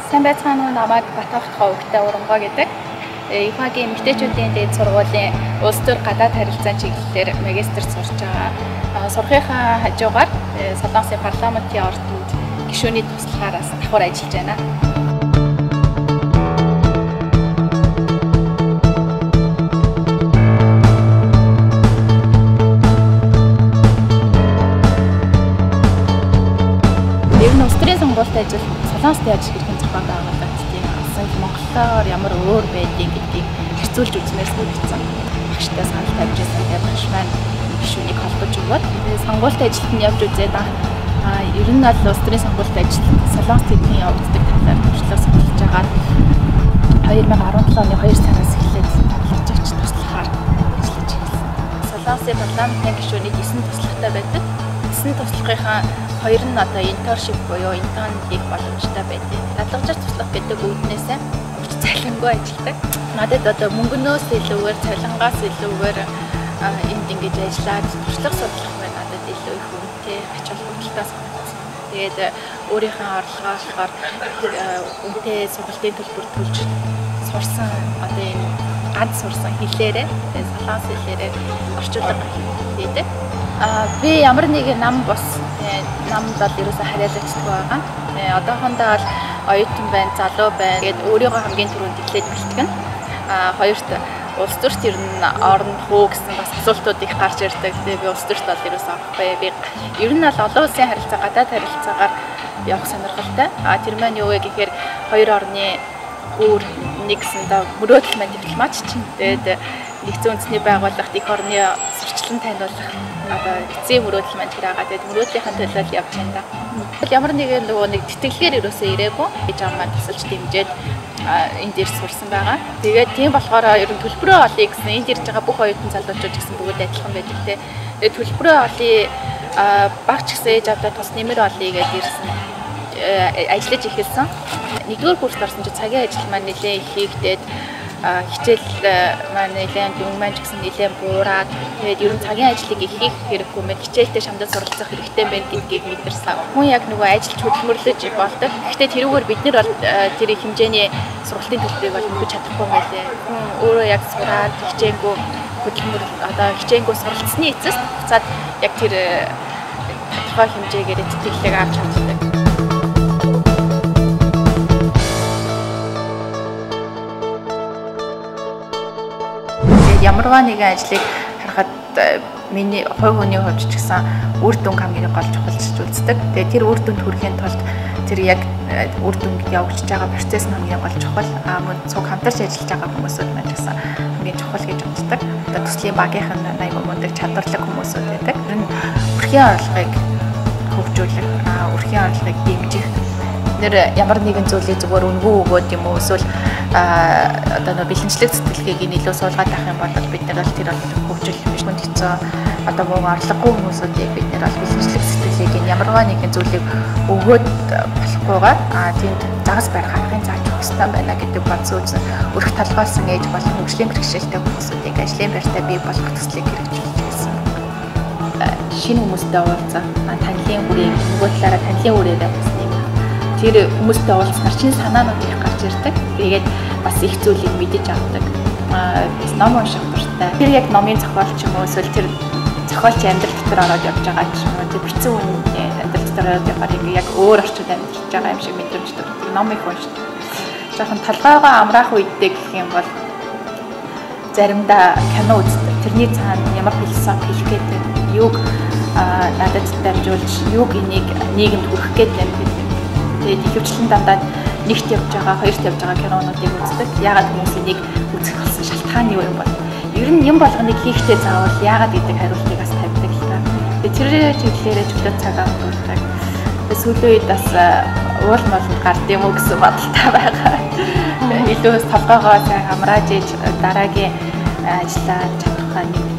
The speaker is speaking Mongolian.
Сайн байцгаана уу, намайг Батбахтхай өвгтэй Урангой гэдэг. ИХА-гийн эмэгтэйчүүдийн дээд сургуулийн улс төр гадаад харилцааны чиглэлээр магистрт сурч байгаа. Сурахынхаа хажуугаар Солонгосын парламентын ордонд гишүүний туслахаараас давхар ажиллаж байна. Улс төрийн сонгуультай ажил Солонгост яаж хэрхэн зохион байгуулагддаг тийм асууж Монголоор ямар өөр байдгийг гэдгийг хэрцүүлж үзмээр санагдсан. Багштай санал тавьж байсан багш маань гишүүнийг холбож өгөөд сонгуультай ажилд нь явж үзээд ер нь бол улс төрийн сонгуультай ажил Солонгост хэрхэн явагддаг талаар туршлага сонирхож байгаа. 2017 оны 2 сараас эхлээд томилогч туслахаар ажиллаж эхэлсэн. Солонгосын парламентын гишүүний 9 туслахтай байдаг. 9 туслахынхаа 2 нь одоо internship буюу интern хийх боломжтой байдаг. Дадлагчаар туслах гэдэг үүднээсээ урт цалингүй ажилладаг. Надад одоо мөнгөнөөс илүүгээр цалингаас илүүгээр энд ингэж ажиллаад туршлага судлах нь надад илүү их үнэтэй ач холбогдолтой санагдсан. Тэгээд өөрийнхөө орлогоо болохоор үнэтэй сургалтын төлбөр төлж сурсан одоо энэ ганц сурсан хэлээрээ солонгос хэлээрээ орчуулга хийдэг. Би ямар нэгэн нам бос намд бол ерөөсө хариалагддаг байгаа. Одоохондоо бол оюутан байна, залуу байна. Тэгээд өөрийгөө хамгийн түрүүнд эхлээд бэлтгэн. Хоёрт улс төрт ер нь орно хөө гэсэн бас асуултууд их гарч ирдэг. Тэгээд би улс төрт бол ерөөсө авахгүй. Би ер нь бол олон улсын харилцаа, гадаад харилцаагаар явах сонирхолтой. Тэр маань юу вэ гэхээр хоёр орны өөр нэг гэсэндээ мөрөөдөл маань дипломат чинь. Тэгээд нэгдсэн үндэсний байгууллагт их орны сурчлан таниулах одоо эцсийн мөрөөдөл маань тэр байгаа. Тэгээд мөрөөдлийнхэн төлөө явж байна да. Ямар нэгэн нөгөө нэг тэтгэлгээр ерөөсөө ирээгүй. Гэж амаа тусалж дэмжиж энд ирж сурсан байгаа. Тэгээд тийм болохоор ер нь төлбөрөө олъё гэсэн энд ирж байгаа бүх оюутан залуучууд гэсэн бүгд адилхан байдаг те. Тэгээд төлбөрөө олъё багч гэсэн ээж авдаа тус нэмэр олъё гэж ирсэн. Ажиллаж эхэлсэн. Нэгдүгээр курст орсон чинь цагийн ажил маань нэлээд их хийгдээд хичээл маань нэлээд юм маань ч гэсэн нэлээд буураад тэгээд ер нь цагийн ажлыг их хийх хэрэггүй мэд хичээлдээ шамдаа суралцах хэрэгтэй байна гэдгийг мэдэрсэн. Хүн яг нөгөө ажилч хөдөлмөрлөж болдог. Гэхдээ тэрүүгээр бид нар бол тэр хэмжээний сургалтын төлбөрийг бол өгч чадахгүй байлээ. Хүн өөрөө яг сураад хичээнгүй хөдөлмөр одоо хичээнгүй суралцсны эцэст буцаад яг тэр тодорхой хэмжээгээр тэтгэлэг авч чаддаг. Ямарваа нэгэн ажлыг харахад миний хувь хүний хувьд ч гэсэн үр дүн хамгийн гол чухалчилж үздэг. Тэгээд тэр үр дүнд хүрэхин тулд тэр яг үр дүнд явагдаж байгаа процесс нь хамгийн гол чухал. Мөн цуг хамтарч ажиллаж байгаа хүмүүсүүд маань гэсэн хамгийн чухал гэж үздэг. Одоо төслийн багийнх нь аягүй мундаг чадварлаг хүмүүсүүд байдаг. Тэр нь өрхийн орлогыг хөгжүүлэх, өрхийн орлогыг дэмжих нэр ямар нэгэн зүйлийг зүгээр үнгүй өгөөд юм уу эсвэл одоо нөө бэлэнчлэг сэтгэлгээг илүү суулгаад авах юм бол бид нар бол тэр бол хөгжил биш хүнд хэцүү одоо мөн орлогогүй хүмүүсүүдийг бид нар бол бэлэнчлэг сэтгэлгээг ямарваа нэгэн зүйлийг өгөөд болохгүйгээр тэнд загас барих аргын зааж өгөх ёстой байна гэдэг бодс үзэн өрх талбайлсан ээж болон хөгжлийн бэрхшээлтэй хүмүүсүүдийг ажлын байртаа бий болгох төслийг хэрэгжүүлж байсан. Шинэ хүмүүстэй уулзах, танилын үрийг нөгөө талаараа танилын үрээрээ тэр хүмүүстэй уулзнаар чинь санаанууд их гарч ирдэг. Тэгээд бас их зүйлийг мэдэж авдаг. Ном унших дуртай. Тэр яг номын зохиолч юм уу эсвэл тэр зохиолч амьдрал дотор ороод явж байгаа ч юм уу. Тэр бичсэн үнэ амьдрал дотор ороод явахаар ингээ яг өөр орчинд амьдарч байгаа юм шиг мэдрэмж төрдөг. Ном их уншдаг. Жохон талгайгаа амраах үедээ гэх юм бол заримдаа кино үздэг. Тэрний цаана ямар философи хэлэх гэдэг юуг надад дамжуулж юуг энийг нийгэмд хүргэх гэдэг юм. Тэгээд ихэвчлэн дандаа нэгт явж байгаа, хоёрт явж байгаа кинонуудыг үздэг. Яагаад хүмүүс энийг үзэх болсон шалтгаан юу юм бол? Ер нь юм болгоныг хийхдээ заавал яагаад гэдэг хариултыг бас тавьдаг л та. Тэгээд тэр чиглэлээрээ чөлөө цагаа өнгөрүүлдэг. Тэгээд сүүлийн үед бас уул молонд гард юм уу гэсэн бодолтой байгаа. Илүү толгоогоо сайн хамрааж иж дараагийн ажиллаа чадахаа нэг